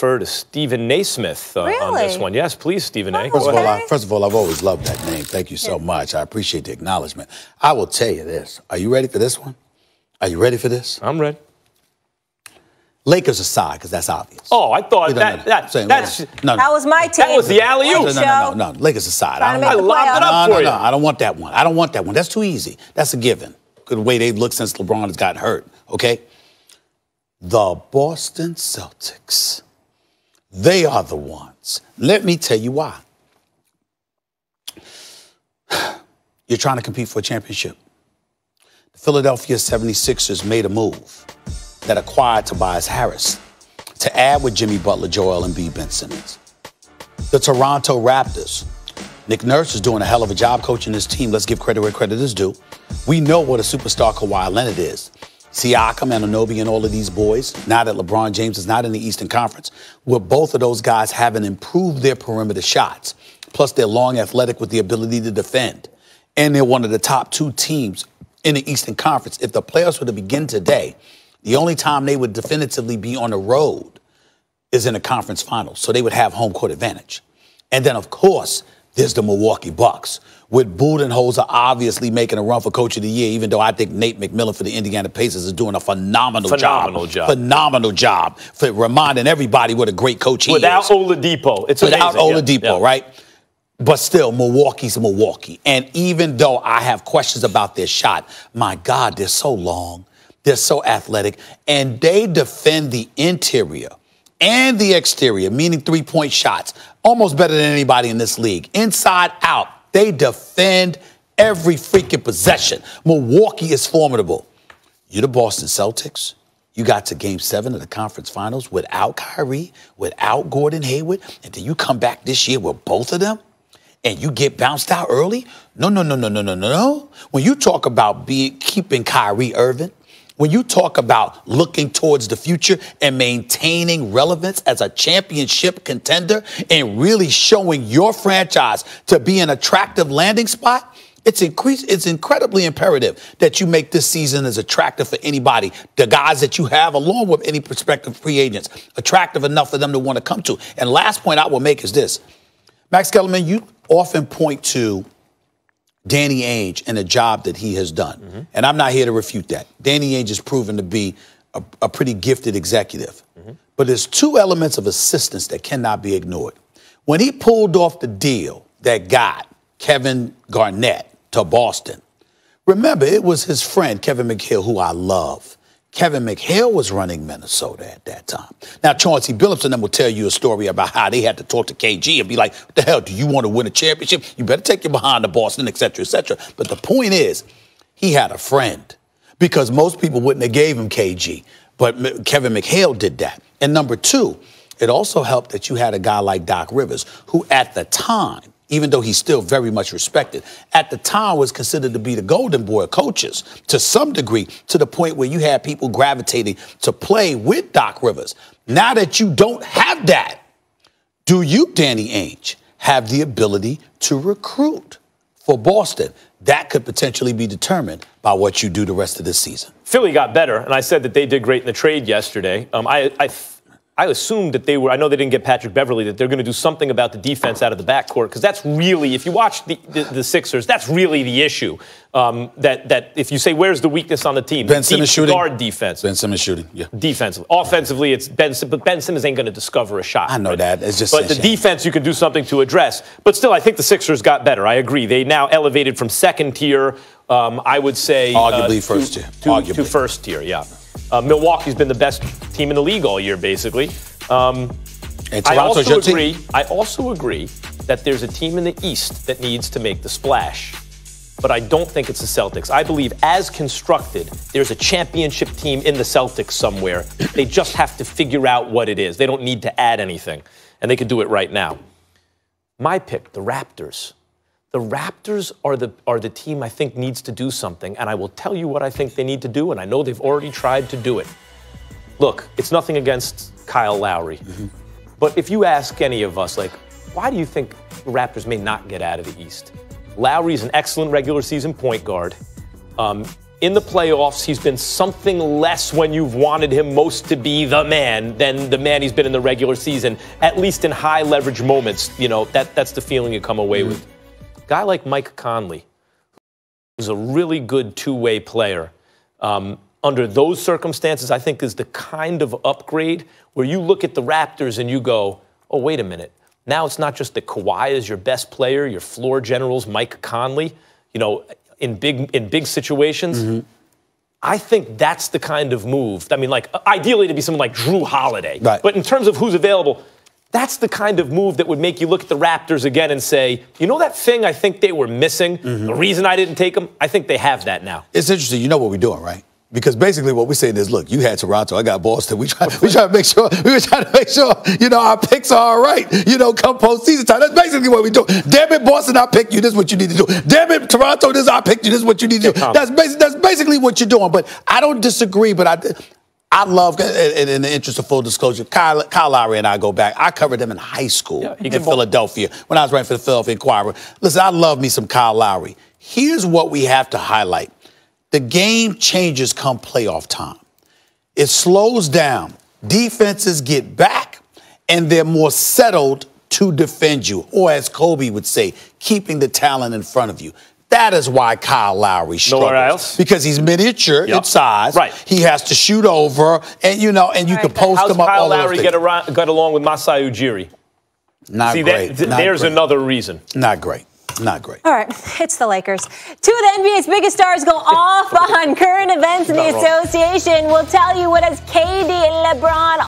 defer to Stephen Naismith on this one. Yes, please, Stephen A. First of all, I've always loved that name. Thank you so much. I appreciate the acknowledgement. I will tell you this. Are you ready for this one? Are you ready for this? I'm ready. Lakers aside, because that's obvious. Oh, I thought that was my team. That was the alley-oop. No. Lakers aside. I lobbed it up for you. No, I don't want that one. I don't want that one. That's too easy. That's a given. Good way they've looked since LeBron has gotten hurt, okay? The Boston Celtics. They are the ones. Let me tell you why. You're trying to compete for a championship. The Philadelphia 76ers made a move that acquired Tobias Harris to add with Jimmy Butler, Joel Embiid, Ben Simmons. The Toronto Raptors. Nick Nurse is doing a hell of a job coaching this team. Let's give credit where credit is due. We know what a superstar Kawhi Leonard is. Siakam, Anunoby, and all of these boys, now that LeBron James is not in the Eastern Conference, with both of those guys having improved their perimeter shots. Plus, they're long, athletic with the ability to defend. And they're one of the top 2 teams in the Eastern Conference. If the playoffs were to begin today, the only time they would definitively be on the road is in the conference finals. So they would have home court advantage. And then, of course, there's the Milwaukee Bucks, with Budenholzer obviously making a run for Coach of the Year, even though I think Nate McMillan for the Indiana Pacers is doing a phenomenal job for reminding everybody what a great coach he is. Without Oladipo. It's amazing. Without Oladipo, right? But still, Milwaukee's Milwaukee. And even though I have questions about their shot, my God, they're so long. They're so athletic. And they defend the interior and the exterior, meaning three-point shots, almost better than anybody in this league. Inside out, they defend every freaking possession. Milwaukee is formidable. You're the Boston Celtics. You got to Game 7 of the conference finals without Kyrie, without Gordon Hayward, and then you come back this year with both of them, and you get bounced out early? No. When you talk about keeping Kyrie Irving, when you talk about looking towards the future and maintaining relevance as a championship contender and really showing your franchise to be an attractive landing spot, it's incredibly imperative that you make this season as attractive for anybody, the guys that you have, along with any prospective free agents, attractive enough for them to want to come to. And last point I will make is this. Max Kellerman, you often point to Danny Ainge and the job that he has done. Mm-hmm. And I'm not here to refute that. Danny Ainge has proven to be a pretty gifted executive. Mm-hmm. But there's 2 elements of assistance that cannot be ignored. When he pulled off the deal that got Kevin Garnett to Boston, remember, it was his friend, Kevin McHale, who I love. Kevin McHale was running Minnesota at that time. Now, Chauncey Billups and them will tell you a story about how they had to talk to KG and be like, what the hell, do you want to win a championship? You better take you behind the Boston, et cetera, et cetera. But the point is, he had a friend because most people wouldn't have gave him KG. But Kevin McHale did that. And number 2, it also helped that you had a guy like Doc Rivers, who at the time, even though he's still very much respected, at the time was considered to be the golden boy of coaches to some degree, to the point where you had people gravitating to play with Doc Rivers. Now that you don't have that, do you, Danny Ainge, have the ability to recruit for Boston? That could potentially be determined by what you do the rest of this season. Philly got better, and I said that they did great in the trade yesterday. I assumed that I know they didn't get Patrick Beverley, that they're going to do something about the defense out of the backcourt, because that's really, if you watch the Sixers, that's really the issue. That if you say, where's the weakness on the team? Ben Simmons shooting. Guard defense. Ben Simmons shooting, yeah. Defensively. Offensively, it's Ben Simmons, but Ben Simmons ain't going to discover a shot. I know that. It's just but the defense, you can do something to address. But still, I think the Sixers got better. I agree. They now elevated from second tier, I would say. Arguably first tier. To first tier, yeah. Milwaukee's been the best team in the league all year, basically. And Toronto's your team. I also agree that there's a team in the East that needs to make the splash. But I don't think it's the Celtics. I believe, as constructed, there's a championship team in the Celtics somewhere. They just have to figure out what it is. They don't need to add anything. And they can do it right now. My pick, the Raptors. The Raptors are the team I think needs to do something, and I will tell you what I think they need to do, and I know they've already tried to do it. Look, it's nothing against Kyle Lowry, but if you ask any of us, like, why do you think the Raptors may not get out of the East? Lowry's an excellent regular season point guard. in the playoffs, he's been something less when you've wanted him most to be the man than the man he's been in the regular season, at least in high leverage moments. You know, that's the feeling you come away with. A guy like Mike Conley, who's a really good two-way player, under those circumstances, I think is the kind of upgrade where you look at the Raptors and you go, oh, wait a minute. Now it's not just that Kawhi is your best player, your floor general's Mike Conley, you know, in big situations. I think that's the kind of move. I mean, like, ideally to be someone like Drew Holiday. Right. But in terms of who's available, that's the kind of move that would make you look at the Raptors again and say, you know that thing I think they were missing? The reason I didn't take them? I think they have that now. It's interesting. You know what we're doing, right? Because basically what we're saying is, look, you had Toronto, I got Boston. We try to make sure, you know, our picks are all right, you know, come postseason time. That's basically what we do. Damn it, Boston, I picked you. This is what you need to do. Damn it, Toronto, this I picked you. This is what you need to do. That's basically what you're doing. But I don't disagree, but I love, in the interest of full disclosure, Kyle Lowry and I go back. I covered him in high school in Philadelphia when I was writing for the Philadelphia Inquirer. Listen, I love me some Kyle Lowry. Here's what we have to highlight. The game changes come playoff time. It slows down. Defenses get back, and they're more settled to defend you, or as Kobe would say, keeping the talent in front of you. That is why Kyle Lowry struggles. Nowhere else? Because he's miniature in size. Right. He has to shoot over, and you know, and you can post him up. How's Kyle Lowry get along with Masai Ujiri? Not great. There's another reason. Not great. Not great. All right, it's the Lakers. Two of the NBA's biggest stars go off on current events in the association. We'll tell you what has KD and LeBron